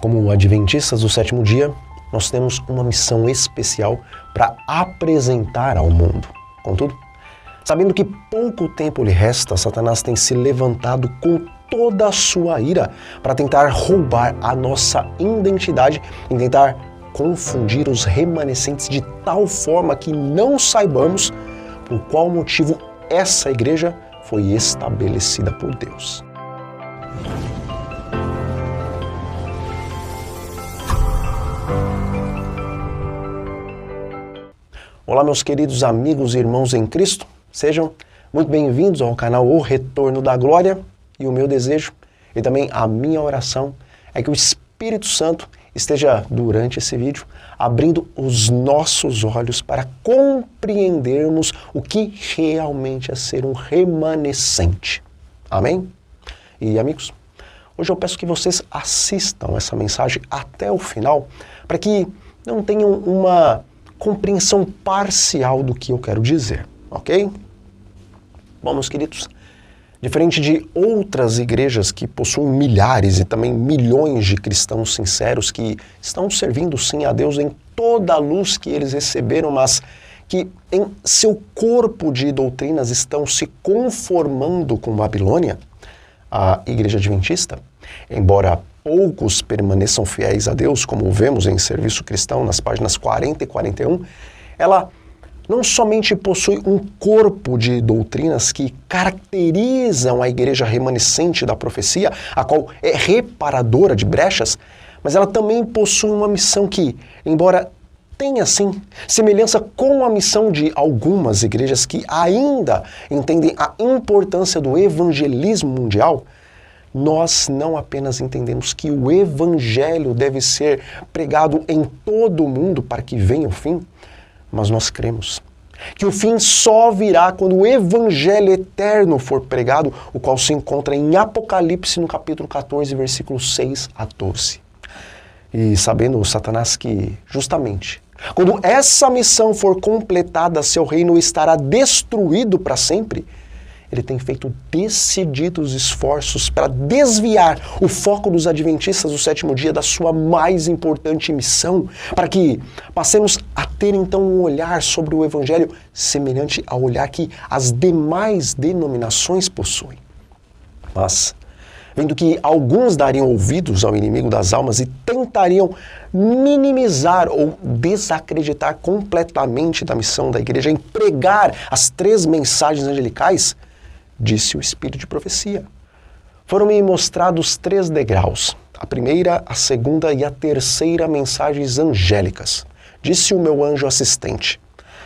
Como adventistas do sétimo dia, nós temos uma missão especial para apresentar ao mundo. Contudo, sabendo que pouco tempo lhe resta, Satanás tem se levantado com toda a sua ira para tentar roubar a nossa identidade e tentar confundir os remanescentes de tal forma que não saibamos por qual motivo essa igreja foi estabelecida por Deus. Olá, meus queridos amigos e irmãos em Cristo, sejam muito bem-vindos ao canal O Retorno da Glória, e o meu desejo e também a minha oração é que o Espírito Santo esteja, durante esse vídeo, abrindo os nossos olhos para compreendermos o que realmente é ser um remanescente. Amém? E amigos, hoje eu peço que vocês assistam essa mensagem até o final, para que não tenham uma compreensão parcial do que eu quero dizer, ok? Bom, meus queridos, diferente de outras igrejas que possuem milhares e também milhões de cristãos sinceros que estão servindo sim a Deus em toda a luz que eles receberam, mas que em seu corpo de doutrinas estão se conformando com Babilônia, a Igreja Adventista, embora poucos permaneçam fiéis a Deus, como vemos em Serviço Cristão nas páginas 40 e 41, ela não somente possui um corpo de doutrinas que caracterizam a igreja remanescente da profecia, a qual é reparadora de brechas, mas ela também possui uma missão que, embora tenha, sim, semelhança com a missão de algumas igrejas que ainda entendem a importância do evangelismo mundial, nós não apenas entendemos que o evangelho deve ser pregado em todo o mundo para que venha o fim, mas nós cremos que o fim só virá quando o evangelho eterno for pregado, o qual se encontra em Apocalipse no capítulo 14, versículos 6 a 12. E sabendo Satanás que, justamente, quando essa missão for completada, seu reino estará destruído para sempre, ele tem feito decididos esforços para desviar o foco dos adventistas do sétimo dia da sua mais importante missão, para que passemos a ter então um olhar sobre o evangelho semelhante ao olhar que as demais denominações possuem. Mas, vendo que alguns dariam ouvidos ao inimigo das almas e tentariam minimizar ou desacreditar completamente da missão da igreja em pregar as 3 mensagens angelicais, disse o Espírito de profecia. Foram-me mostrados 3 degraus, a primeira, a segunda e a terceira mensagens angélicas. Disse o meu anjo assistente: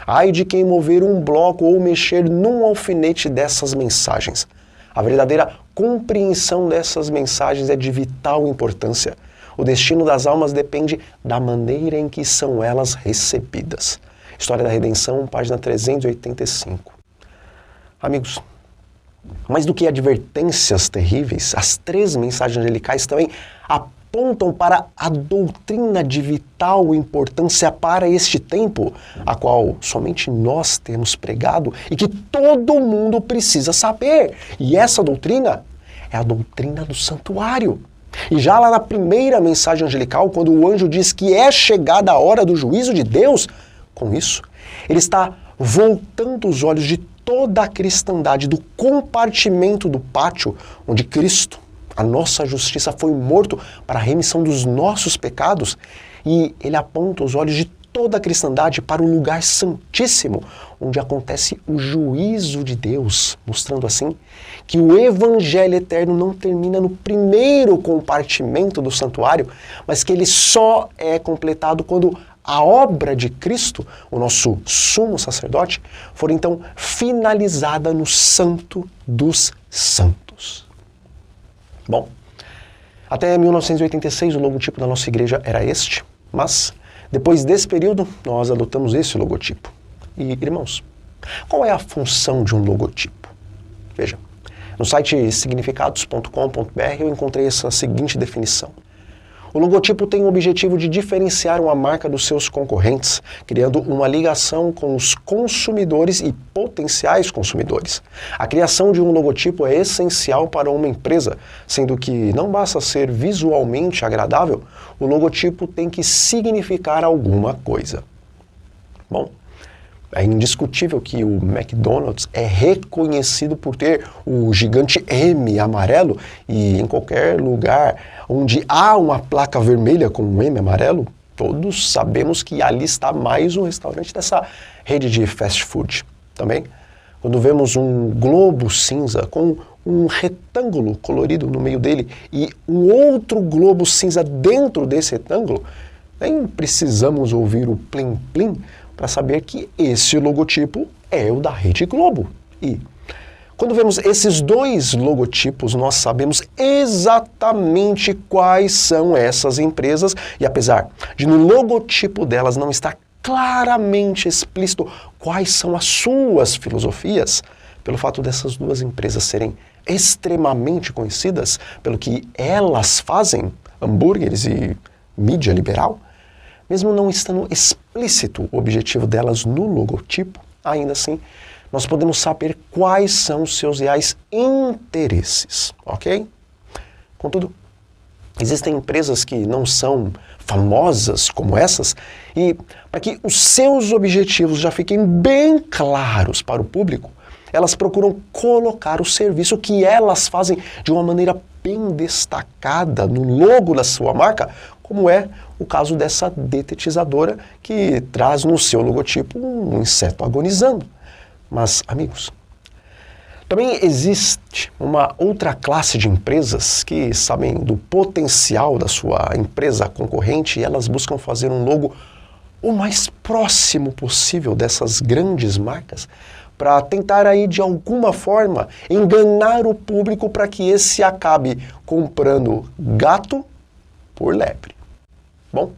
ai de quem mover um bloco ou mexer num alfinete dessas mensagens. A verdadeira compreensão dessas mensagens é de vital importância. O destino das almas depende da maneira em que são elas recebidas. História da Redenção, página 385. Amigos, mais do que advertências terríveis, as 3 mensagens angelicais também apontam para a doutrina de vital importância para este tempo, a qual somente nós temos pregado e que todo mundo precisa saber. E essa doutrina é a doutrina do santuário. E já lá na primeira mensagem angelical, quando o anjo diz que é chegada a hora do juízo de Deus, com isso, ele está voltando os olhos de toda a cristandade do compartimento do pátio onde Cristo, a nossa justiça, foi morto para a remissão dos nossos pecados, e ele aponta os olhos de toda a cristandade para o lugar santíssimo, onde acontece o juízo de Deus, mostrando assim que o evangelho eterno não termina no primeiro compartimento do santuário, mas que ele só é completado quando a obra de Cristo, o nosso sumo sacerdote, for então finalizada no Santo dos Santos. Bom, até 1986 o logotipo da nossa igreja era este, mas depois desse período nós adotamos esse logotipo. E, irmãos, qual é a função de um logotipo? Veja, no site significados.com.br eu encontrei essa seguinte definição. O logotipo tem o objetivo de diferenciar uma marca dos seus concorrentes, criando uma ligação com os consumidores e potenciais consumidores. A criação de um logotipo é essencial para uma empresa, sendo que não basta ser visualmente agradável, o logotipo tem que significar alguma coisa. Bom, é indiscutível que o McDonald's é reconhecido por ter o gigante M amarelo e em qualquer lugar onde há uma placa vermelha com um M amarelo, todos sabemos que ali está mais um restaurante dessa rede de fast food. Também, quando vemos um globo cinza com um retângulo colorido no meio dele e um outro globo cinza dentro desse retângulo, nem precisamos ouvir o plim-plim para saber que esse logotipo é o da Rede Globo. E quando vemos esses dois logotipos, nós sabemos exatamente quais são essas empresas e apesar de no logotipo delas não estar claramente explícito quais são as suas filosofias, pelo fato dessas duas empresas serem extremamente conhecidas pelo que elas fazem, hambúrgueres e mídia liberal, mesmo não estando explícito o objetivo delas no logotipo, ainda assim, nós podemos saber quais são os seus reais interesses, ok? Contudo, existem empresas que não são famosas como essas e para que os seus objetivos já fiquem bem claros para o público, elas procuram colocar o serviço que elas fazem de uma maneira bem destacada no logo da sua marca, como é o caso dessa detetizadora que traz no seu logotipo um inseto agonizando. Mas, amigos, também existe uma outra classe de empresas que sabem do potencial da sua empresa concorrente e elas buscam fazer um logo o mais próximo possível dessas grandes marcas para tentar aí de alguma forma enganar o público para que esse acabe comprando gato por lebre. Bom,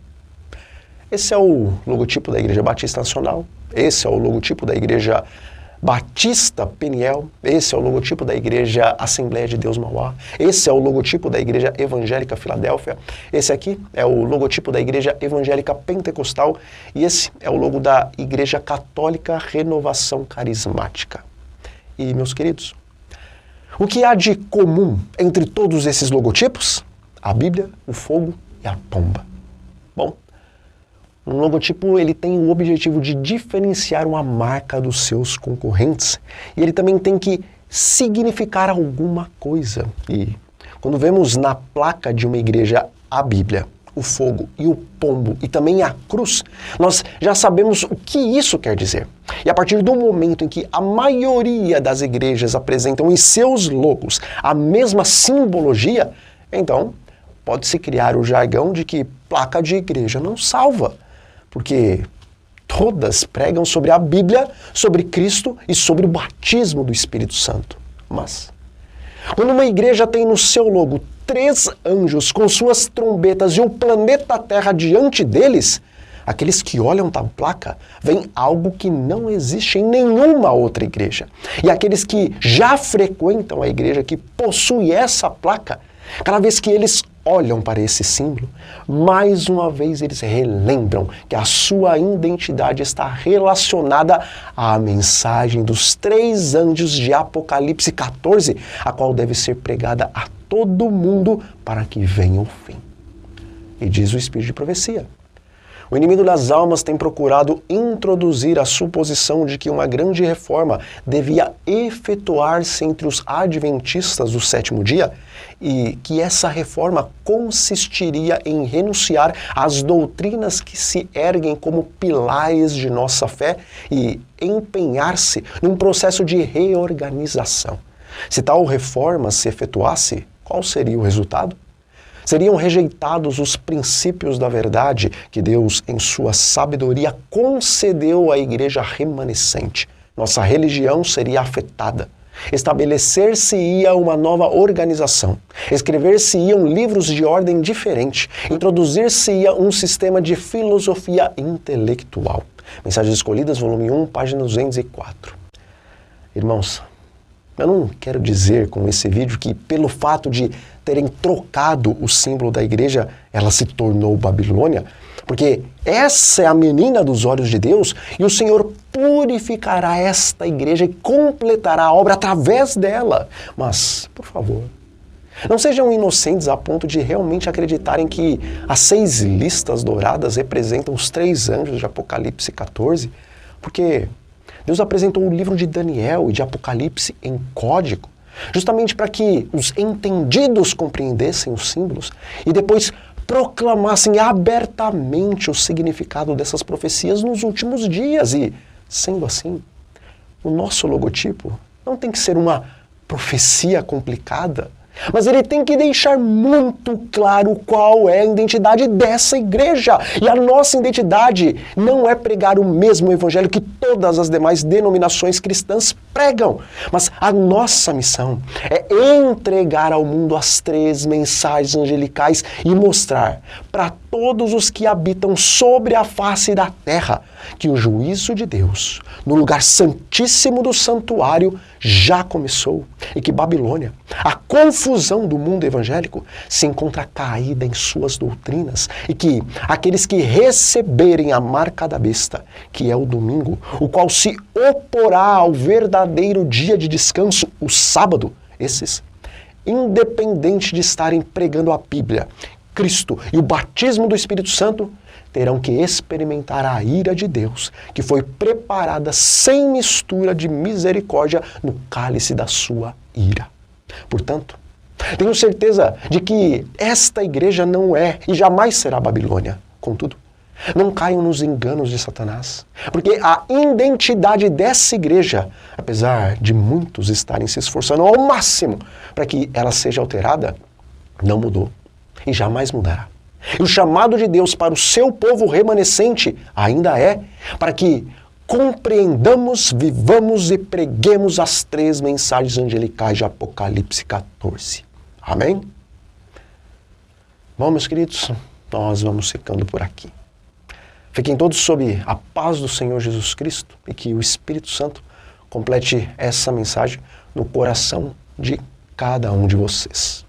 esse é o logotipo da Igreja Batista Nacional, esse é o logotipo da Igreja Batista Peniel, esse é o logotipo da Igreja Assembleia de Deus Mauá, esse é o logotipo da Igreja Evangélica Filadélfia, esse aqui é o logotipo da Igreja Evangélica Pentecostal e esse é o logo da Igreja Católica Renovação Carismática. E, meus queridos, o que há de comum entre todos esses logotipos? A Bíblia, o fogo e a pomba. Bom, um logotipo ele tem o objetivo de diferenciar uma marca dos seus concorrentes e ele também tem que significar alguma coisa. E quando vemos na placa de uma igreja a Bíblia, o fogo e o pombo e também a cruz, nós já sabemos o que isso quer dizer. E a partir do momento em que a maioria das igrejas apresentam em seus logos a mesma simbologia, então pode-se criar o jargão de que placa de igreja não salva, porque todas pregam sobre a Bíblia, sobre Cristo e sobre o batismo do Espírito Santo. Mas, quando uma igreja tem no seu logo 3 anjos com suas trombetas e o planeta Terra diante deles, aqueles que olham tal placa veem algo que não existe em nenhuma outra igreja. E aqueles que já frequentam a igreja que possui essa placa, cada vez que eles olham para esse símbolo, mais uma vez eles relembram que a sua identidade está relacionada à mensagem dos 3 anjos de Apocalipse 14, a qual deve ser pregada a todo mundo para que venha o fim. E diz o Espírito de Profecia: o inimigo das almas tem procurado introduzir a suposição de que uma grande reforma devia efetuar-se entre os adventistas do 7º dia e que essa reforma consistiria em renunciar às doutrinas que se erguem como pilares de nossa fé e empenhar-se num processo de reorganização. Se tal reforma se efetuasse, qual seria o resultado? Seriam rejeitados os princípios da verdade que Deus, em sua sabedoria, concedeu à igreja remanescente. Nossa religião seria afetada. Estabelecer-se-ia uma nova organização. Escrever-se-iam livros de ordem diferente. Introduzir-se-ia um sistema de filosofia intelectual. Mensagens Escolhidas, volume 1, página 204. Irmãos, Eu não quero dizer com esse vídeo que pelo fato de terem trocado o símbolo da igreja, ela se tornou Babilônia, porque essa é a menina dos olhos de Deus e o Senhor purificará esta igreja e completará a obra através dela. Mas, por favor, não sejam inocentes a ponto de realmente acreditarem que as 6 listas douradas representam os 3 anjos de Apocalipse 14, porque Deus apresentou o livro de Daniel e de Apocalipse em código, justamente para que os entendidos compreendessem os símbolos e depois proclamassem abertamente o significado dessas profecias nos últimos dias. E, sendo assim, o nosso logotipo não tem que ser uma profecia complicada, mas ele tem que deixar muito claro qual é a identidade dessa igreja. E a nossa identidade não é pregar o mesmo evangelho que todas as demais denominações cristãs pregam, mas a nossa missão é entregar ao mundo as 3 mensagens angelicais e mostrar para todos os que habitam sobre a face da terra que o juízo de Deus no lugar santíssimo do santuário já começou e que Babilônia, a confusão do mundo evangélico, se encontra caída em suas doutrinas e que aqueles que receberem a marca da besta, que é o domingo, o qual se oporá ao verdadeiro dia de descanso, o sábado, esses, independente de estarem pregando a Bíblia, Cristo e o batismo do Espírito Santo, terão que experimentar a ira de Deus, que foi preparada sem mistura de misericórdia no cálice da sua ira. Portanto, tenho certeza de que esta igreja não é e jamais será Babilônia. Contudo, não caiam nos enganos de Satanás, porque a identidade dessa igreja, apesar de muitos estarem se esforçando ao máximo para que ela seja alterada, não mudou e jamais mudará. E o chamado de Deus para o seu povo remanescente ainda é para que compreendamos, vivamos e preguemos as 3 mensagens angelicais de Apocalipse 14. Amém? Bom, meus queridos, nós vamos ficando por aqui. Fiquem todos sob a paz do Senhor Jesus Cristo e que o Espírito Santo complete essa mensagem no coração de cada um de vocês.